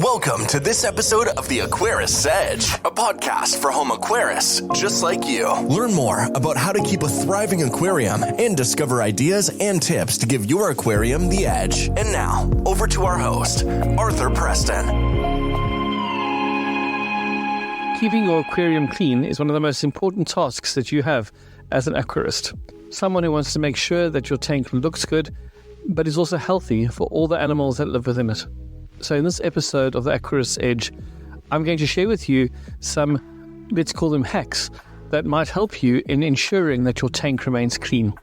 Welcome to this episode of the Aquarist's Edge, a podcast for home aquarists just like you. Learn more about how to keep a thriving aquarium and discover ideas and tips to give your aquarium the edge. And now, over to our host, Arthur Preston. Keeping your aquarium clean is one of the most important tasks that you have as an aquarist. Someone who wants to make sure that your tank looks good, but is also healthy for all the animals that live within it. So in this episode of the Aquarist's Edge, I'm going to share with you some, let's call them hacks, that might help you in ensuring that your tank remains clean.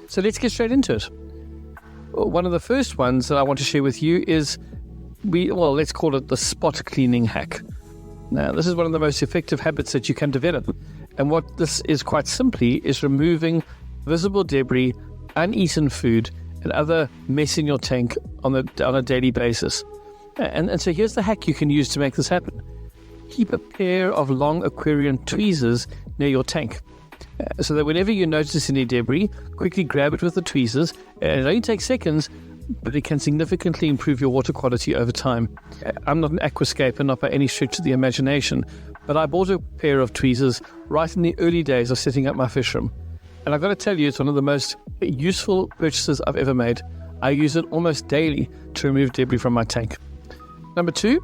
So let's get straight into it. One of the first ones that I want to share with you is, let's call it the spot cleaning hack. Now, this is one of the most effective habits that you can develop. And what this is quite simply is removing visible debris, uneaten food, and other mess in your tank on a daily basis. And so here's the hack you can use to make this happen. Keep a pair of long aquarium tweezers near your tank, so that whenever you notice any debris, quickly grab it with the tweezers. And it only takes seconds, but it can significantly improve your water quality over time. I'm not an aquascaper, not by any stretch of the imagination, but I bought a pair of tweezers right in the early days of setting up my fish room. And I've got to tell you, it's one of the most useful purchases I've ever made. I use it almost daily to remove debris from my tank. Number two,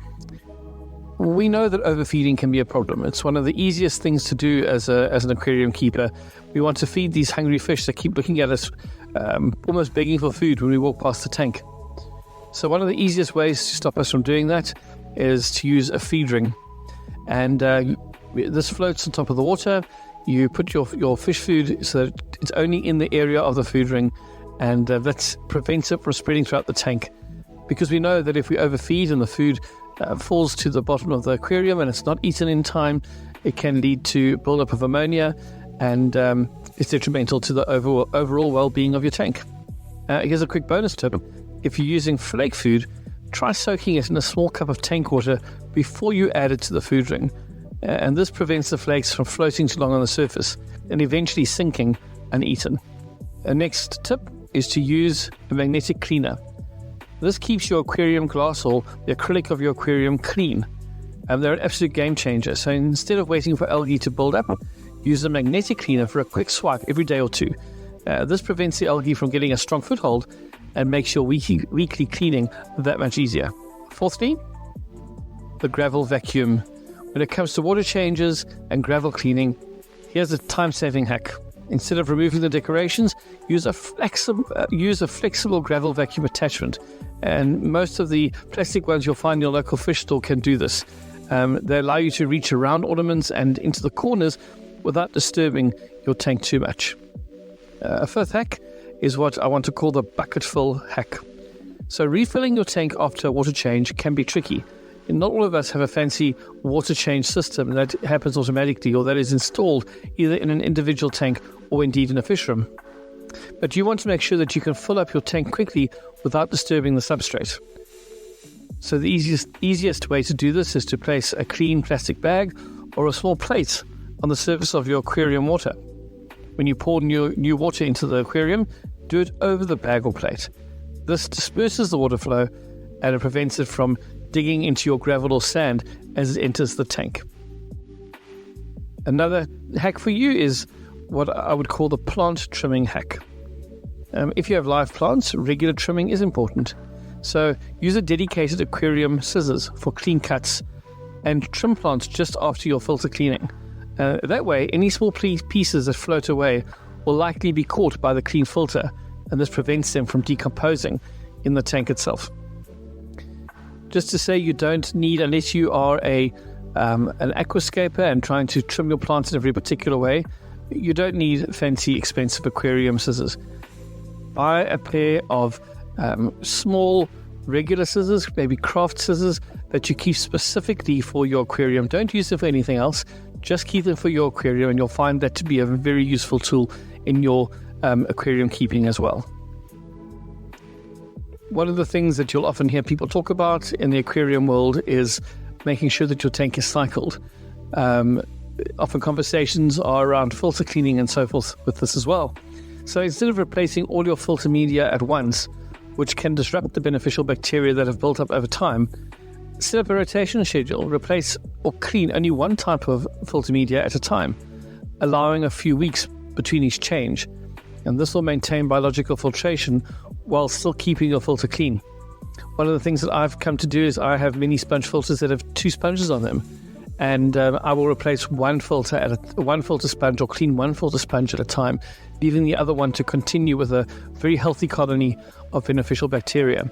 we know that overfeeding can be a problem. It's one of the easiest things to do as an aquarium keeper. We want to feed these hungry fish that keep looking at us, almost begging for food when we walk past the tank. So one of the easiest ways to stop us from doing that is to use a feed ring. And this floats on top of the water. You put your fish food so that it's only in the area of the food ring, and that prevents it from spreading throughout the tank. Because we know that if we overfeed and the food falls to the bottom of the aquarium and it's not eaten in time, it can lead to buildup of ammonia, and it's detrimental to the overall well-being of your tank. Here's a quick bonus tip. If you're using flake food, try soaking it in a small cup of tank water before you add it to the food ring. And this prevents the flakes from floating too long on the surface and eventually sinking uneaten. The next tip is to use a magnetic cleaner. This keeps your aquarium glass or the acrylic of your aquarium clean. They're an absolute game changer. So instead of waiting for algae to build up, use a magnetic cleaner for a quick swipe every day or two. This prevents the algae from getting a strong foothold and makes your weekly cleaning that much easier. Fourthly, the gravel vacuum. When it comes to water changes and gravel cleaning, here's a time-saving hack. Instead of removing the decorations, use a flexible gravel vacuum attachment. And most of the plastic ones you'll find in your local fish store can do this. They allow you to reach around ornaments and into the corners without disturbing your tank too much. A fifth hack is what I want to call the bucket fill hack. So refilling your tank after a water change can be tricky. Not all of us have a fancy water change system that happens automatically or that is installed either in an individual tank or indeed in a fish room. But you want to make sure that you can fill up your tank quickly without disturbing the substrate. So the easiest way to do this is to place a clean plastic bag or a small plate on the surface of your aquarium water. When you pour new water into the aquarium, do it over the bag or plate. This disperses the water flow and it prevents it from digging into your gravel or sand as it enters the tank. Another hack for you is what I would call the plant trimming hack. If you have live plants, regular trimming is important. So use a dedicated aquarium scissors for clean cuts and trim plants just after your filter cleaning. That way, any small pieces that float away will likely be caught by the clean filter, and this prevents them from decomposing in the tank itself. Just to say, you don't need, unless you are an aquascaper and trying to trim your plants in a very particular way, you don't need fancy, expensive aquarium scissors. Buy a pair of small, regular scissors, maybe craft scissors that you keep specifically for your aquarium. Don't use them for anything else. Just keep them for your aquarium, and you'll find that to be a very useful tool in your aquarium keeping as well. One of the things that you'll often hear people talk about in the aquarium world is making sure that your tank is cycled. Often conversations are around filter cleaning and so forth with this as well. So instead of replacing all your filter media at once, which can disrupt the beneficial bacteria that have built up over time, set up a rotation schedule, replace or clean only one type of filter media at a time, allowing a few weeks between each change. And this will maintain biological filtration while still keeping your filter clean. One of the things that I've come to do is I have mini sponge filters that have 2 sponges on them. And I will replace one filter sponge or clean one filter sponge at a time, leaving the other one to continue with a very healthy colony of beneficial bacteria.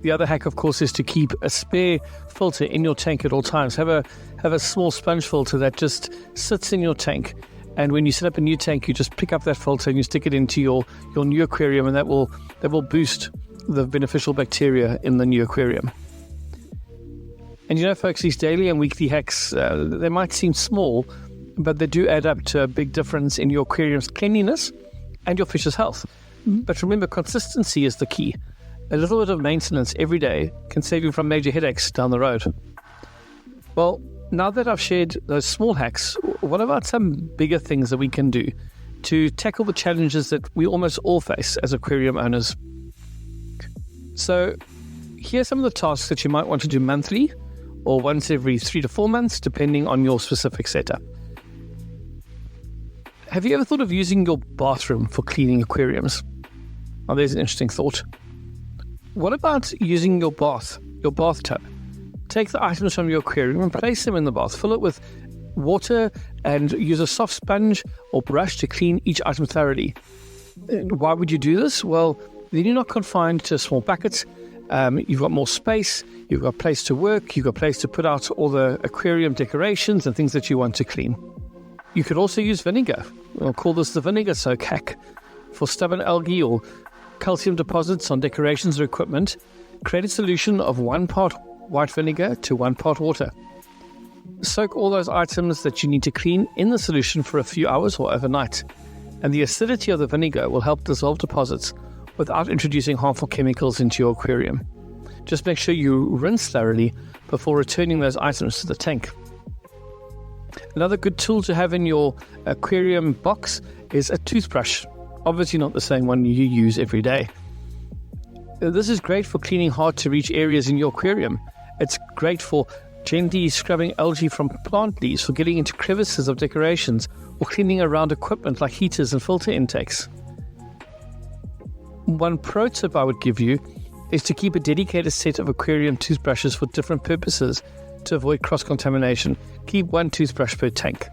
The other hack, of course, is to keep a spare filter in your tank at all times. Have a small sponge filter that just sits in your tank. And when you set up a new tank, you just pick up that filter and you stick it into your new aquarium, and that will boost the beneficial bacteria in the new aquarium. And you know, folks, these daily and weekly hacks, they might seem small, but they do add up to a big difference in your aquarium's cleanliness and your fish's health. But remember, consistency is the key. A little bit of maintenance every day can save you from major headaches down the road. Well, now that I've shared those small hacks, what about some bigger things that we can do to tackle the challenges that we almost all face as aquarium owners? So here's some of the tasks that you might want to do monthly or once every 3 to 4 months, depending on your specific setup. Have you ever thought of using your bathroom for cleaning aquariums? Now, there's an interesting thought. What about using your bathtub? Take the items from your aquarium and place them in the bath. Fill it with water and use a soft sponge or brush to clean each item thoroughly. Why would you do this? Well, then you're not confined to small buckets. You've got more space, you've got a place to work, you've got a place to put out all the aquarium decorations and things that you want to clean. You could also use vinegar. We'll call this the vinegar soak hack. For stubborn algae or calcium deposits on decorations or equipment, create a solution of 1 part white vinegar to 1 part water. Soak all those items that you need to clean in the solution for a few hours or overnight, and the acidity of the vinegar will help dissolve deposits without introducing harmful chemicals into your aquarium. Just make sure you rinse thoroughly before returning those items to the tank. Another good tool to have in your aquarium box is a toothbrush. Obviously not the same one you use every day. This is great for cleaning hard to reach areas in your aquarium. It's great for gently scrubbing algae from plant leaves, for getting into crevices of decorations, or cleaning around equipment like heaters and filter intakes. One pro tip I would give you is to keep a dedicated set of aquarium toothbrushes for different purposes to avoid cross-contamination. Keep 1 toothbrush per tank.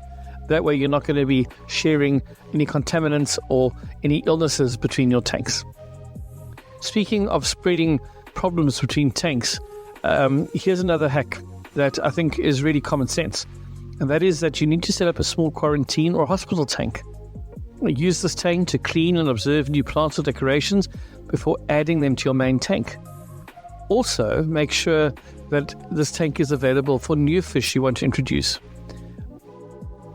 That way you're not going to be sharing any contaminants or any illnesses between your tanks. Speaking of spreading problems between tanks, here's another hack that I think is really common sense. And that is that you need to set up a small quarantine or hospital tank. Use this tank to clean and observe new plants or decorations before adding them to your main tank. Also, make sure that this tank is available for new fish you want to introduce.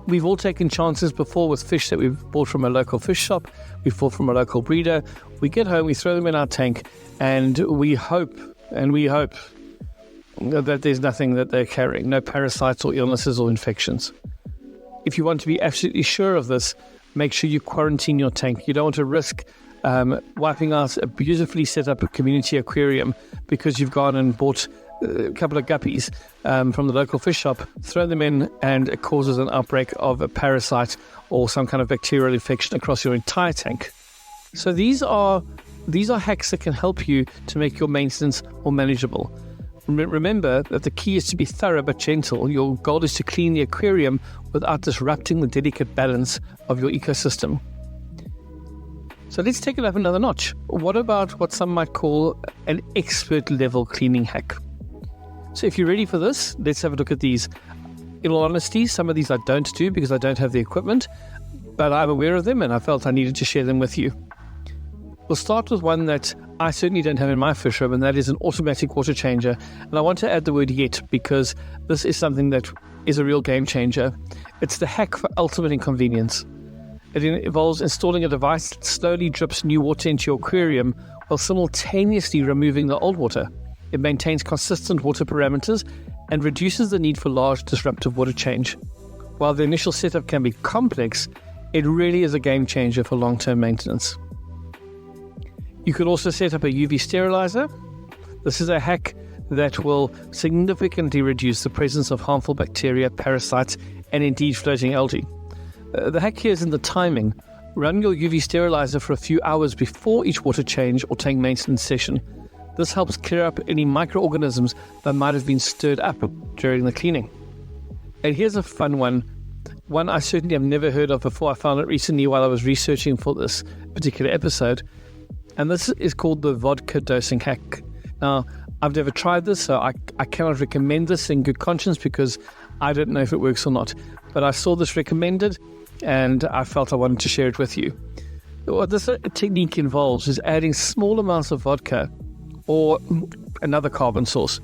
We've all taken chances before with fish that we've bought from a local fish shop, we've bought from a local breeder. We get home, we throw them in our tank, and we hope that there's nothing that they're carrying, no parasites or illnesses or infections. If you want to be absolutely sure of this, make sure you quarantine your tank. You don't want to risk wiping out a beautifully set up community aquarium because you've gone and bought a couple of guppies from the local fish shop, throw them in, and it causes an outbreak of a parasite or some kind of bacterial infection across your entire tank. So these are hacks that can help you to make your maintenance more manageable. Remember that the key is to be thorough but gentle. Your goal is to clean the aquarium without disrupting the delicate balance of your ecosystem. So let's take it up another notch. What about what some might call an expert level cleaning hack? So if you're ready for this, let's have a look at these. In all honesty, some of these I don't do because I don't have the equipment, but I'm aware of them and I felt I needed to share them with you. We'll start with one that I certainly don't have in my fish room, and that is an automatic water changer. And I want to add the word yet because this is something that is a real game changer. It's the hack for ultimate inconvenience. It involves installing a device that slowly drips new water into your aquarium while simultaneously removing the old water. It maintains consistent water parameters and reduces the need for large disruptive water change. While the initial setup can be complex, it really is a game changer for long-term maintenance. You could also set up a UV sterilizer. This is a hack that will significantly reduce the presence of harmful bacteria, parasites, and indeed floating algae. The hack here is in the timing. Run your UV sterilizer for a few hours before each water change or tank maintenance session. This helps clear up any microorganisms that might have been stirred up during the cleaning. And here's a fun one I certainly have never heard of before. I found it recently while I was researching for this particular episode. And this is called the vodka dosing hack. Now, I've never tried this, so I cannot recommend this in good conscience because I don't know if it works or not. But I saw this recommended and I felt I wanted to share it with you. What this technique involves is adding small amounts of vodka or another carbon source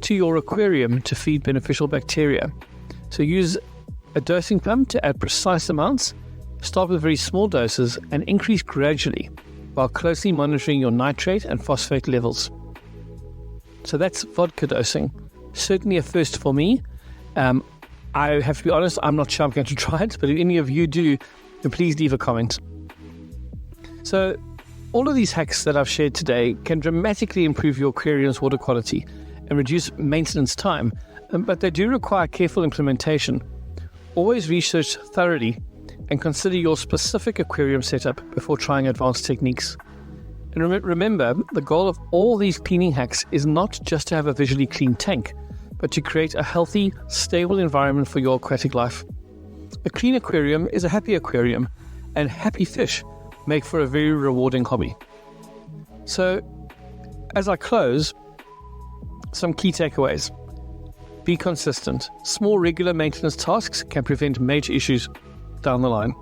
to your aquarium to feed beneficial bacteria. So use a dosing pump to add precise amounts, start with very small doses and increase gradually while closely monitoring your nitrate and phosphate levels. So that's vodka dosing. Certainly a first for me. I have to be honest, I'm not sure I'm going to try it, but if any of you do, then please leave a comment. So all of these hacks that I've shared today can dramatically improve your aquarium's water quality and reduce maintenance time, but they do require careful implementation. Always research thoroughly and consider your specific aquarium setup before trying advanced techniques. And remember, the goal of all these cleaning hacks is not just to have a visually clean tank, but to create a healthy, stable environment for your aquatic life. A clean aquarium is a happy aquarium, and happy fish make for a very rewarding hobby. So, as I close, some key takeaways. Be consistent. Small, regular maintenance tasks can prevent major issues down the line.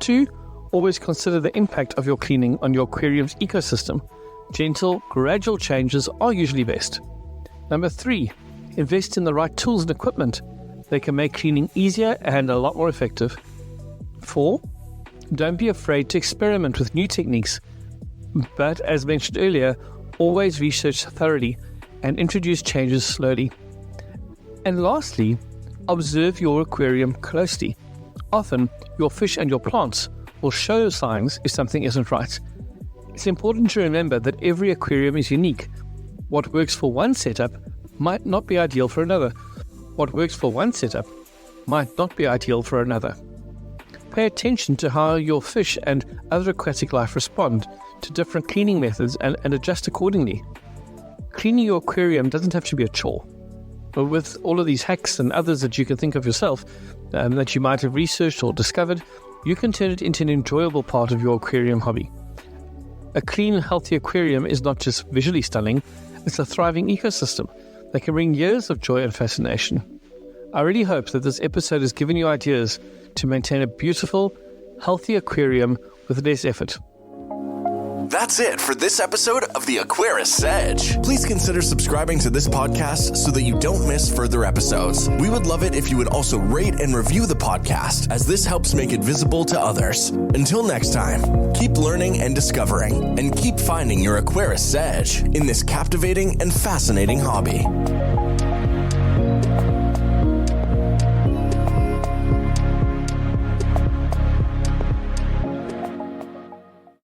2, always consider the impact of your cleaning on your aquarium's ecosystem. Gentle, gradual changes are usually best. Number 3, invest in the right tools and equipment. They can make cleaning easier and a lot more effective. 4, don't be afraid to experiment with new techniques. But as mentioned earlier, always research thoroughly and introduce changes slowly. And lastly, observe your aquarium closely. Often, your fish and your plants will show signs if something isn't right. It's important to remember that every aquarium is unique. What works for one setup might not be ideal for another. What works for one setup might not be ideal for another. Pay attention to how your fish and other aquatic life respond to different cleaning methods and adjust accordingly. Cleaning your aquarium doesn't have to be a chore. But with all of these hacks and others that you can think of yourself, that you might have researched or discovered, you can turn it into an enjoyable part of your aquarium hobby. A clean, healthy aquarium is not just visually stunning, it's a thriving ecosystem that can bring years of joy and fascination. I really hope that this episode has given you ideas to maintain a beautiful, healthy aquarium with less effort. That's it for this episode of the Aquarist Edge. Please consider subscribing to this podcast so that you don't miss further episodes. We would love it if you would also rate and review the podcast, as this helps make it visible to others. Until next time, keep learning and discovering, and keep finding your Aquarist Edge in this captivating and fascinating hobby.